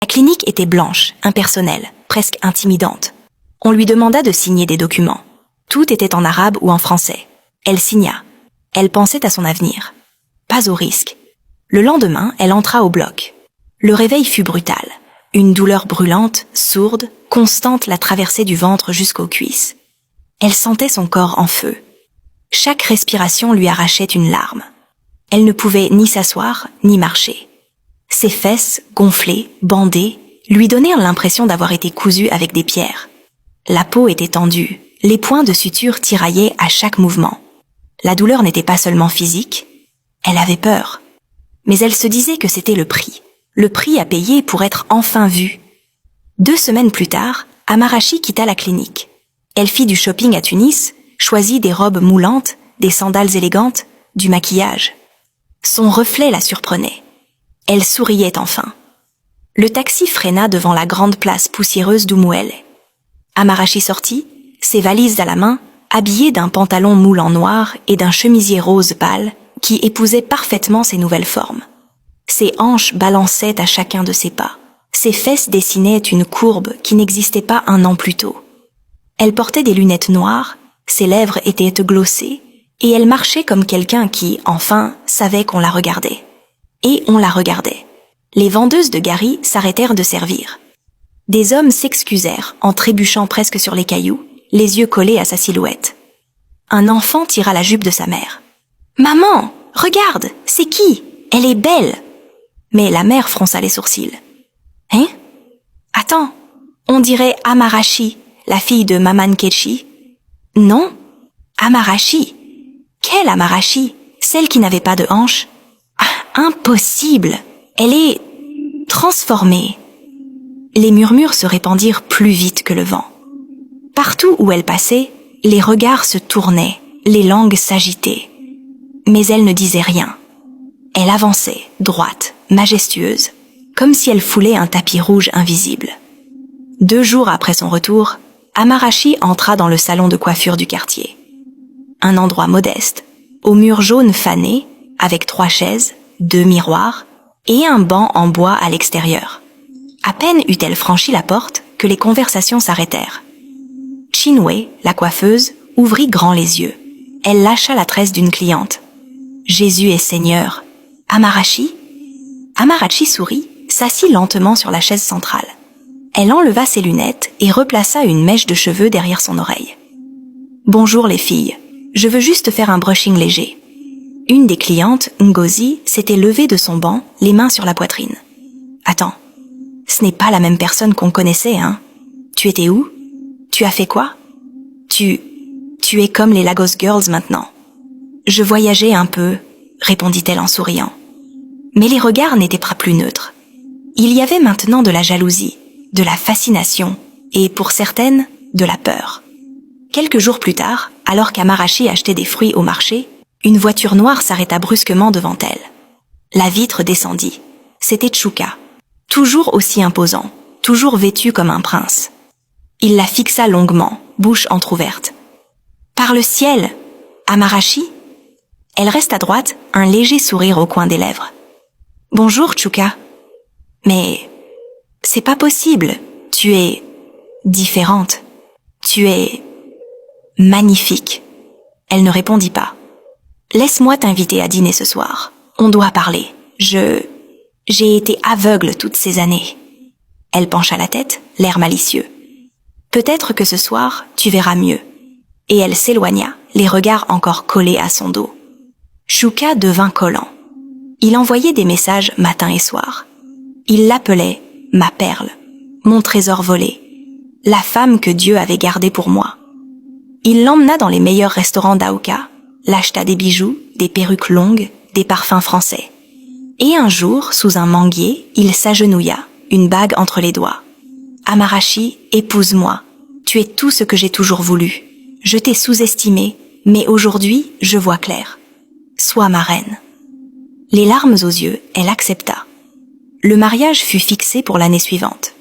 La clinique était blanche, impersonnelle, presque intimidante. On lui demanda de signer des documents. Tout était en arabe ou en français. Elle signa. Elle pensait à son avenir. Pas au risque. Le lendemain, elle entra au bloc. Le réveil fut brutal. Une douleur brûlante, sourde, constante la traversait du ventre jusqu'aux cuisses. Elle sentait son corps en feu. Chaque respiration lui arrachait une larme. Elle ne pouvait ni s'asseoir, ni marcher. Ses fesses, gonflées, bandées, lui donnèrent l'impression d'avoir été cousues avec des pierres. La peau était tendue, les points de suture tiraillaient à chaque mouvement. La douleur n'était pas seulement physique, elle avait peur. Mais elle se disait que c'était le prix à payer pour être enfin vue. 2 semaines plus tard, Amarachi quitta la clinique. Elle fit du shopping à Tunis, choisit des robes moulantes, des sandales élégantes, du maquillage. Son reflet la surprenait. Elle souriait enfin. Le taxi freina devant la grande place poussiéreuse d'Oumouel. Amarachi sortit, ses valises à la main, habillée d'un pantalon moulant noir et d'un chemisier rose pâle qui épousait parfaitement ses nouvelles formes. Ses hanches balançaient à chacun de ses pas. Ses fesses dessinaient une courbe qui n'existait pas 1 an plus tôt. Elle portait des lunettes noires, ses lèvres étaient glossées, et elle marchait comme quelqu'un qui, enfin, savait qu'on la regardait. Et on la regardait. Les vendeuses de Gary s'arrêtèrent de servir. Des hommes s'excusèrent en trébuchant presque sur les cailloux, les yeux collés à sa silhouette. Un enfant tira la jupe de sa mère. « Maman, regarde, c'est qui? Elle est belle !» Mais la mère fronça les sourcils. « Hein? Attends, on dirait Amarachi, la fille de Maman Kechi. »« Non, Amarachi. Quelle Amarachi? Celle qui n'avait pas de hanches? Ah, impossible! Elle est transformée. » Les murmures se répandirent plus vite que le vent. Partout où elle passait, les regards se tournaient, les langues s'agitaient. Mais elle ne disait rien. Elle avançait, droite, majestueuse, comme si elle foulait un tapis rouge invisible. 2 jours après son retour, Amarachi entra dans le salon de coiffure du quartier. Un endroit modeste, aux murs jaunes fanés, avec 3 chaises, 2 miroirs et un banc en bois à l'extérieur. À peine eut-elle franchi la porte que les conversations s'arrêtèrent. Chinwei, la coiffeuse, ouvrit grand les yeux. Elle lâcha la tresse d'une cliente. « Jésus est Seigneur. Amarachi ?» Amarachi sourit, s'assit lentement sur la chaise centrale. Elle enleva ses lunettes et replaça une mèche de cheveux derrière son oreille. « Bonjour les filles, je veux juste faire un brushing léger. » Une des clientes, Ngozi, s'était levée de son banc, les mains sur la poitrine. « Attends, ce n'est pas la même personne qu'on connaissait, hein? Tu étais où? Tu as fait quoi? Tu es comme les Lagos Girls maintenant. » « Je voyageais un peu, » répondit-elle en souriant. Mais les regards n'étaient pas plus neutres. Il y avait maintenant de la jalousie, de la fascination et, pour certaines, de la peur. Quelques jours plus tard, alors qu'Amarachi achetait des fruits au marché, une voiture noire s'arrêta brusquement devant elle. La vitre descendit. C'était Chuka, toujours aussi imposant, toujours vêtu comme un prince. Il la fixa longuement, bouche entr'ouverte. « Par le ciel! Amarachi ?» Elle reste à droite, un léger sourire au coin des lèvres. « Bonjour, Chuka. »« Mais c'est pas possible. Tu es différente. Tu es magnifique. » Elle ne répondit pas. « Laisse-moi t'inviter à dîner ce soir. On doit parler. J'ai été aveugle toutes ces années. » Elle pencha la tête, l'air malicieux. « Peut-être que ce soir, tu verras mieux. » Et elle s'éloigna, les regards encore collés à son dos. Chuka devint collant. Il envoyait des messages matin et soir. Il l'appelait « ma perle »,« mon trésor volé »,« la femme que Dieu avait gardée pour moi ». Il l'emmena dans les meilleurs restaurants d'Aoka, l'acheta des bijoux, des perruques longues, des parfums français. Et un jour, sous un manguier, il s'agenouilla, une bague entre les doigts. « Amarachi, épouse-moi. Tu es tout ce que j'ai toujours voulu. Je t'ai sous-estimé, mais aujourd'hui, je vois clair. Sois ma reine. » Les larmes aux yeux, elle accepta. Le mariage fut fixé pour l'année suivante.